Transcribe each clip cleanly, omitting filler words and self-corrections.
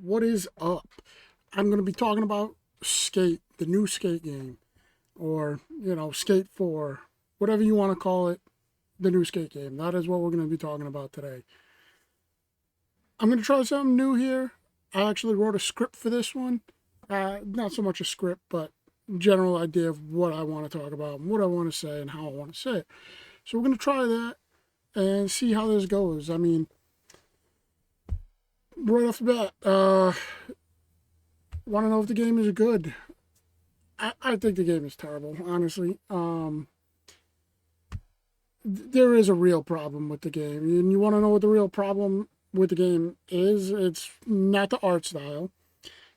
What is up? I'm going to be talking about Skate, the new Skate game, or, Skate 4, whatever you want to call it, the new Skate game. That is what we're going to be talking about today. I'm going to try something new here. I actually wrote a script for this one. Not so much a script, but general idea of what I want to talk about, and what I want to say, and how I want to say it. So we're going to try that and see how this goes. I mean, right off the bat, want to know if the game is good. I think the game is terrible, honestly. There is a real problem with the game. And you want to know what the real problem with the game is? It's not the art style.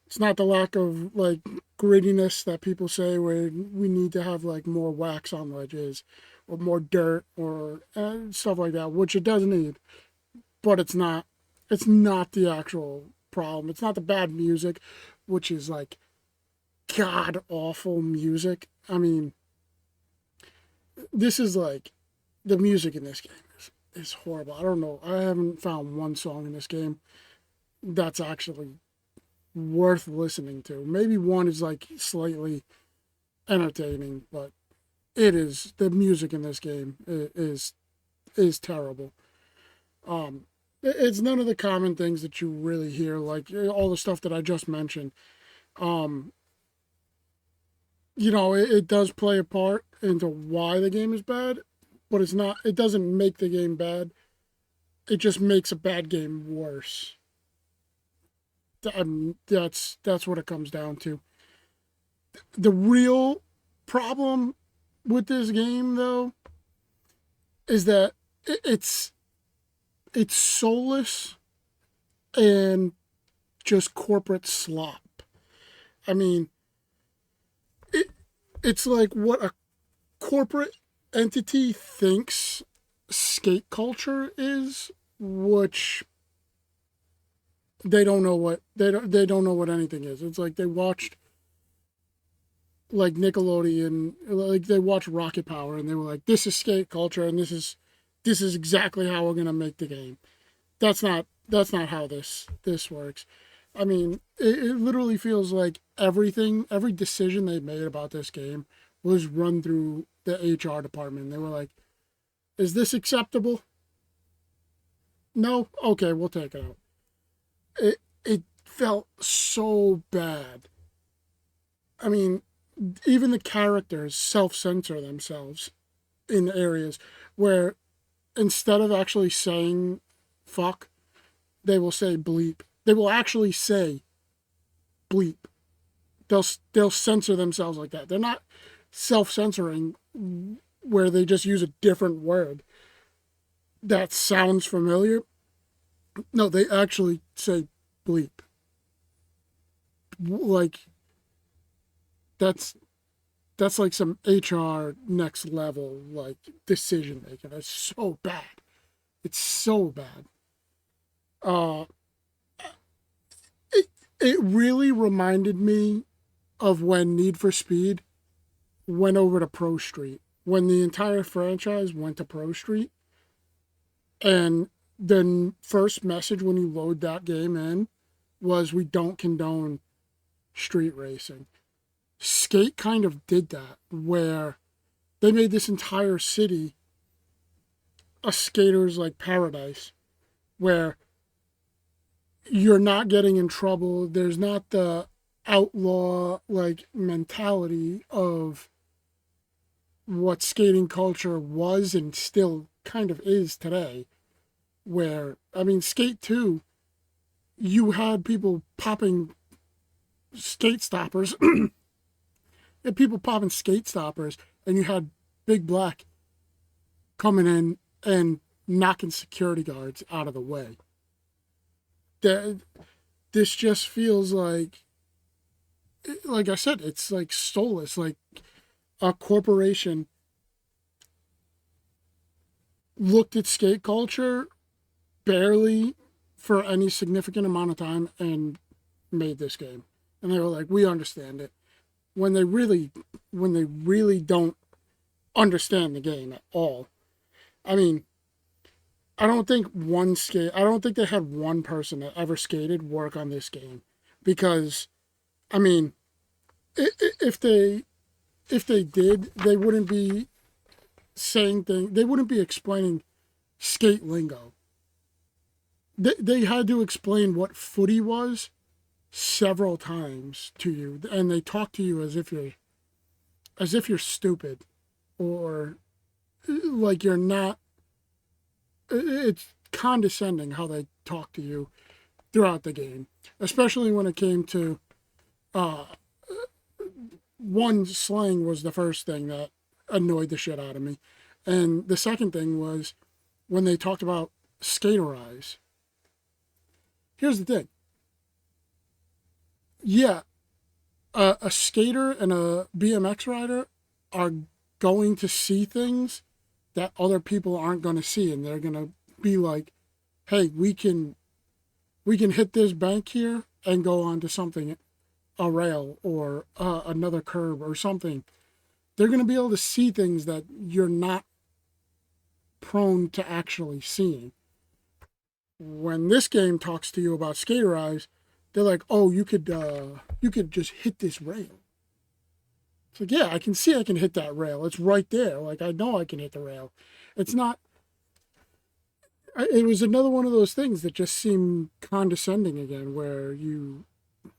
It's not the lack of, like, grittiness that people say where we need to have, like, more wax on ledges or more dirt or stuff like that, which it does need. But it's not. It's not the actual problem. It's not the bad music, which is, like, god awful music. I mean, this is like the music in this game is horrible. I don't know. I haven't found one song in this game that's actually worth listening to. Maybe one is like slightly entertaining, but the music in this game is terrible. It's none of the common things that you really hear, like all the stuff that I just mentioned. Um, it does play a part into why the game is bad, but it doesn't make the game bad. It just makes a bad game worse. That's what it comes down to. The real problem with this game, though, is that it's soulless and just corporate slop. I mean, it's like what a corporate entity thinks skate culture is, which they don't know what anything is. It's like they watched, like, Nickelodeon, like they watched Rocket Power, and they were like, "This is skate culture, and this is exactly how we're gonna make the game." That's not how this works. I mean, it literally feels like every decision they made about this game was run through the HR department. They were like, "Is this acceptable? No? Okay, we'll take it out." It felt so bad. I mean, even the characters self-censor themselves in areas where instead of actually saying fuck, they will say bleep. They will actually say bleep. They'll censor themselves like that. They're not self-censoring where they just use a different word that sounds familiar. No, they actually say bleep. Like, that's that's like some HR next level, like, decision making. It's so bad. It's so bad. Uh, it it really reminded me of when Need for Speed went over to Pro Street, when the entire franchise went to Pro Street, and the first message when you load that game in was, "We don't condone street racing." Skate kind of did that, where they made this entire city a skater's, like, paradise, where you're not getting in trouble. There's not the outlaw, like, mentality of what skating culture was and still kind of is today. Where, I mean, Skate 2, you had people popping skate stoppers. You had people popping skate stoppers, and you had Big Black coming in and knocking security guards out of the way. That This just feels like I said, it's like soulless. Like a corporation looked at skate culture barely for any significant amount of time and made this game. And they were like, "We understand it." When they really don't understand the game at all. I mean, I don't think one skate. I don't think they had one person that ever skated work on this game, because I mean, if they did, they wouldn't be saying things. They wouldn't be explaining skate lingo. They had to explain what footy was several times to you, and they talk to you as if you're stupid, or like you're not. It's condescending how they talk to you throughout the game, especially when it came to uh, one, slang was the first thing that annoyed the shit out of me, and the second thing was when they talked about skaterize. Here's the thing. Yeah, a skater and a BMX rider are going to see things that other people aren't going to see, and they're going to be like, "Hey, we can hit this bank here and go on to something, a rail or another curb or something." They're going to be able to see things that you're not prone to actually seeing. When this game talks to you about skaterize, they're like, "Oh, you could just hit this rail." It's like, yeah, I can see I can hit that rail. It's right there. Like, I know I can hit the rail. It's not. It was another one of those things that just seemed condescending again, where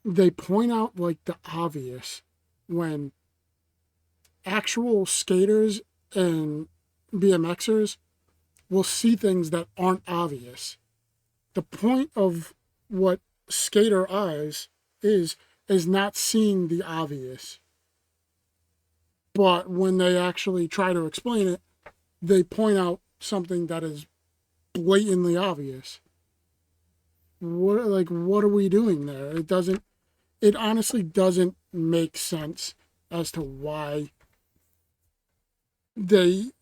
they point out like the obvious when actual skaters and BMXers will see things that aren't obvious. The point of what skater eyes is not seeing the obvious. But when they actually try to explain it, they point out something that is blatantly obvious. What are we doing there? It honestly doesn't make sense as to why they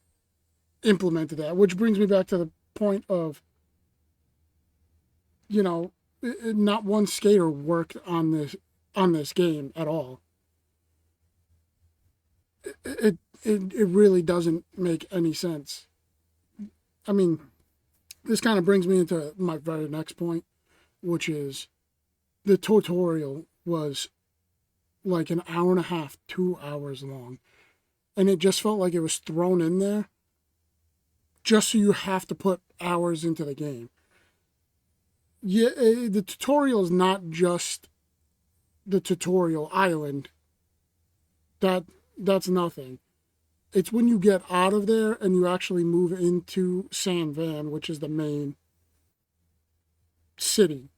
implemented that, which brings me back to the point of, you know, not one skater worked on this game at all. It really doesn't make any sense. I mean, this kind of brings me into my very next point, which is the tutorial was like an hour and a half, 2 hours long, and it just felt like it was thrown in there just so you have to put hours into the game. Yeah, the tutorial is not just the tutorial island. That's nothing. It's when you get out of there and you actually move into San Van, which is the main city.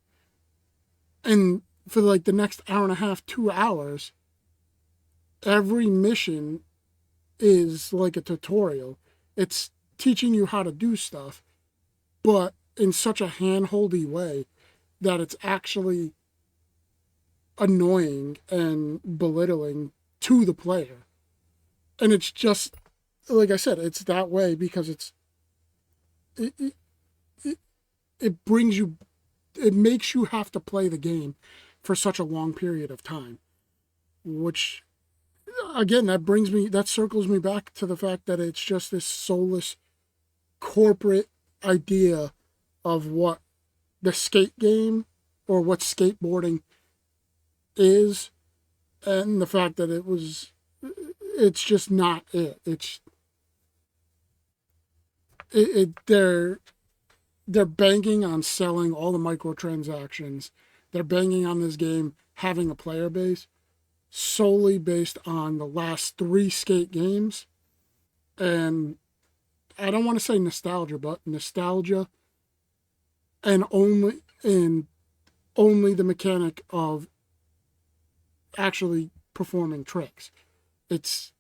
And for like the next hour and a half, 2 hours, every mission is like a tutorial. It's teaching you how to do stuff, but in such a handholdy way that it's actually annoying and belittling to the player. And it's just, like I said, it's that way because it, it, it brings you, it makes you have to play the game for such a long period of time, which again, that circles me back to the fact that it's just this soulless corporate idea of what the skate game or what skateboarding is, and the fact that it's just not it. They're banking on selling all the microtransactions. They're banking on this game having a player base solely based on the last three skate games. And I don't want to say nostalgia, but nostalgia and only the mechanic of actually performing tricks. It's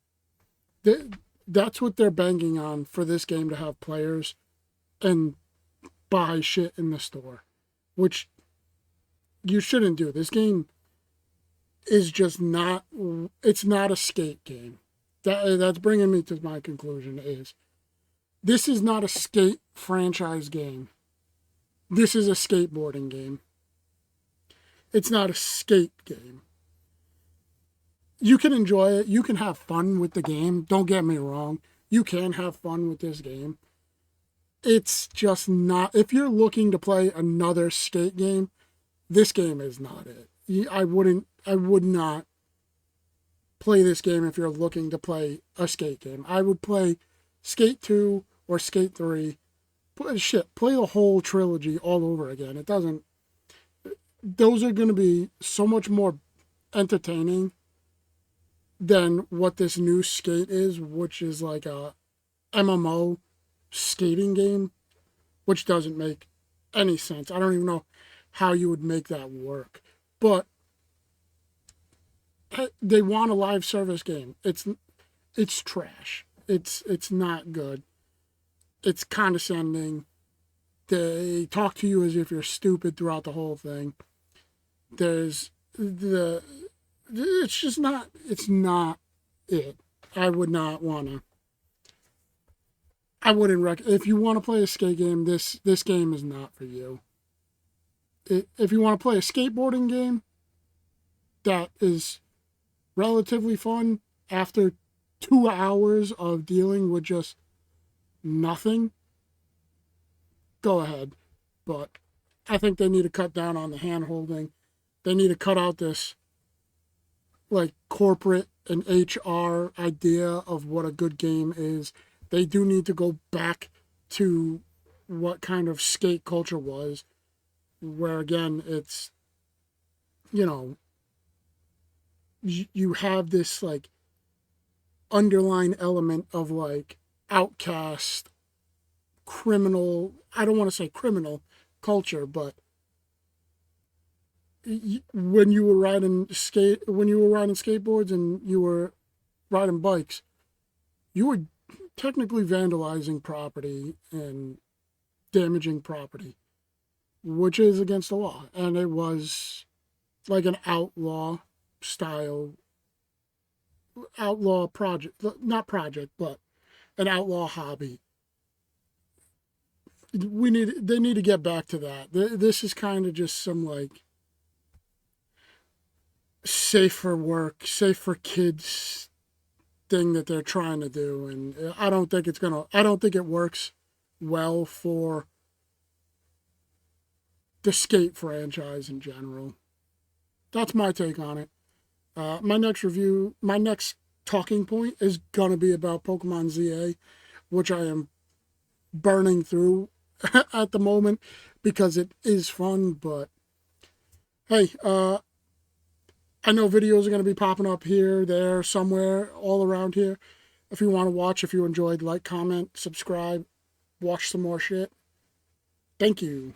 that's what they're banking on for this game to have players and buy shit in the store, which you shouldn't do. This game is just not. It's not a skate game. That's bringing me to my conclusion. This is not a skate franchise game. This is a skateboarding game. It's not a skate game. You can enjoy it. You can have fun with the game. Don't get me wrong. You can have fun with this game. it's just not. If you're looking to play another skate game, this game is not it. I would not play this game if you're looking to play a skate game. I would play Skate 2 or Skate 3. Play the whole trilogy all over again. It doesn't. Those are going to be so much more entertaining than what this new Skate is, which is like a MMO skating game, which doesn't make any sense. I don't even know how you would make that work. But they want a live service game. It's trash. It's not good. It's condescending. They talk to you as if you're stupid throughout the whole thing. There's the it's just not it's not it. I would not want to. I wouldn't if you want to play a skate game, this game is not for you. If you want to play a skateboarding game that is relatively fun after 2 hours of dealing with just nothing, go ahead. But I think they need to cut down on the hand holding. They need to cut out this like corporate and HR idea of what a good game is. They do need to go back to what kind of skate culture was, where again it's, you know, you have this like underlying element of like outcast, criminal, I don't want to say criminal culture, but when you were riding skateboards and you were riding bikes, you were technically vandalizing property and damaging property, which is against the law. And it was like an outlaw project, not project, but an outlaw hobby. They need to get back to that. This is kind of just some like safe for work, safe for kids thing that they're trying to do. And I don't think it works well for the skate franchise in general. That's my take on it. My next talking point is going to be about Pokemon ZA, which I am burning through at the moment because it is fun. But hey, I know videos are going to be popping up here, there, somewhere, all around here. If you want to watch, if you enjoyed, like, comment, subscribe, watch some more shit. Thank you.